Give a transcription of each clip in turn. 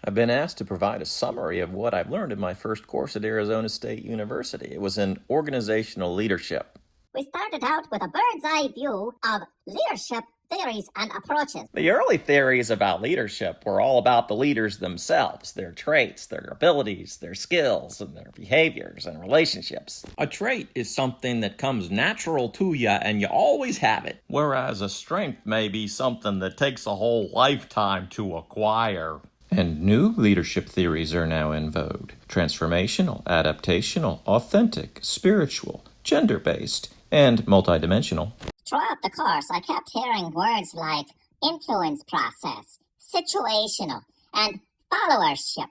I've been asked to provide a summary of what I've learned in my first course at Arizona State University. It was in organizational leadership. We started out with a bird's eye view of leadership theories and approaches. The early theories about leadership were all about the leaders themselves, their traits, their abilities, their skills, and their behaviors and relationships. A trait is something that comes natural to you and you always have it, whereas a strength may be something that takes a whole lifetime to acquire. And new leadership theories are now in vogue. Transformational, adaptational, authentic, spiritual, gender-based, and multidimensional. Throughout the course, I kept hearing words like influence process, situational, and followership.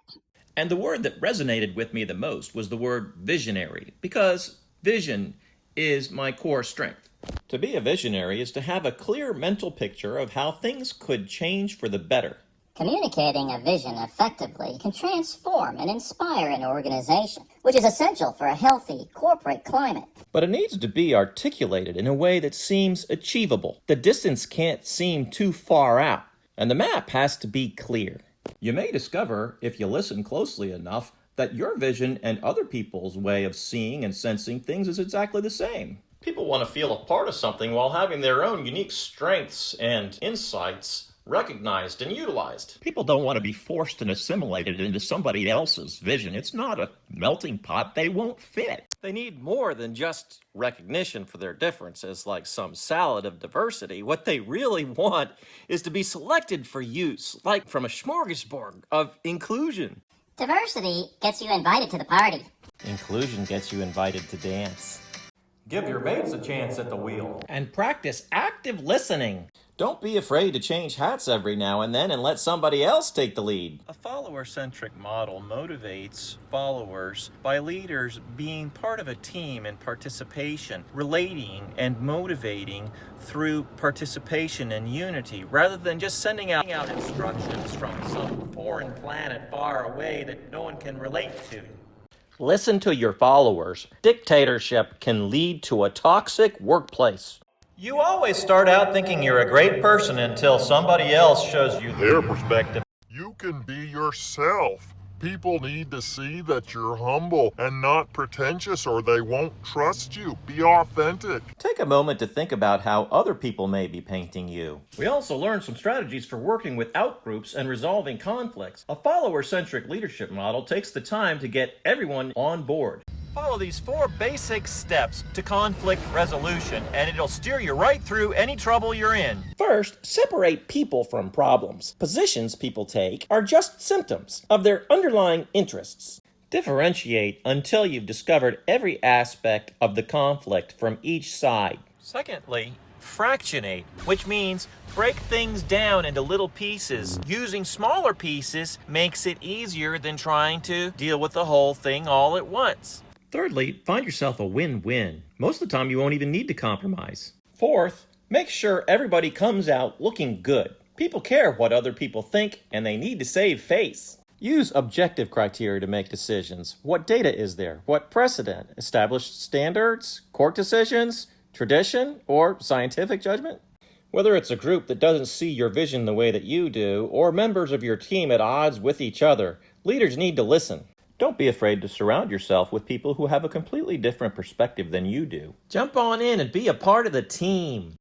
And the word that resonated with me the most was the word visionary, because vision is my core strength. To be a visionary is to have a clear mental picture of how things could change for the better. Communicating a vision effectively can transform and inspire an organization, which is essential for a healthy corporate climate. But it needs to be articulated in a way that seems achievable. The distance can't seem too far out, and the map has to be clear. You may discover, if you listen closely enough, that your vision and other people's way of seeing and sensing things is exactly the same. People want to feel a part of something while having their own unique strengths and insights recognized and utilized. People don't want to be forced and assimilated into somebody else's vision. It's not a melting pot. They won't fit. They need more than just recognition for their differences, like some salad of diversity. What they really want is to be selected for use, like from a smorgasbord of inclusion. Diversity gets you invited to the party. Inclusion gets you invited to dance. Give your mates a chance at the wheel. And practice active listening. Don't be afraid to change hats every now and then and let somebody else take the lead. A follower-centric model motivates followers by leaders being part of a team and participation, relating and motivating through participation and unity, rather than just sending out instructions from some foreign planet far away that no one can relate to. Listen to your followers. Dictatorship can lead to a toxic workplace. You always start out thinking you're a great person until somebody else shows you their perspective. You can be yourself. People need to see that you're humble and not pretentious, or they won't trust you. Be authentic. Take a moment to think about how other people may be painting you. We also learned some strategies for working with outgroups and resolving conflicts. A follower-centric leadership model takes the time to get everyone on board. Follow these 4 basic steps to conflict resolution, and it'll steer you right through any trouble you're in. First, separate people from problems. Positions people take are just symptoms of their underlying interests. Differentiate until you've discovered every aspect of the conflict from each side. Secondly, fractionate, which means break things down into little pieces. Using smaller pieces makes it easier than trying to deal with the whole thing all at once. Thirdly, find yourself a win-win. Most of the time, you won't even need to compromise. Fourth, make sure everybody comes out looking good. People care what other people think, and they need to save face. Use objective criteria to make decisions. What data is there? What precedent? Established standards? Court decisions? Tradition? Or scientific judgment? Whether it's a group that doesn't see your vision the way that you do, or members of your team at odds with each other, leaders need to listen. Don't be afraid to surround yourself with people who have a completely different perspective than you do. Jump on in and be a part of the team.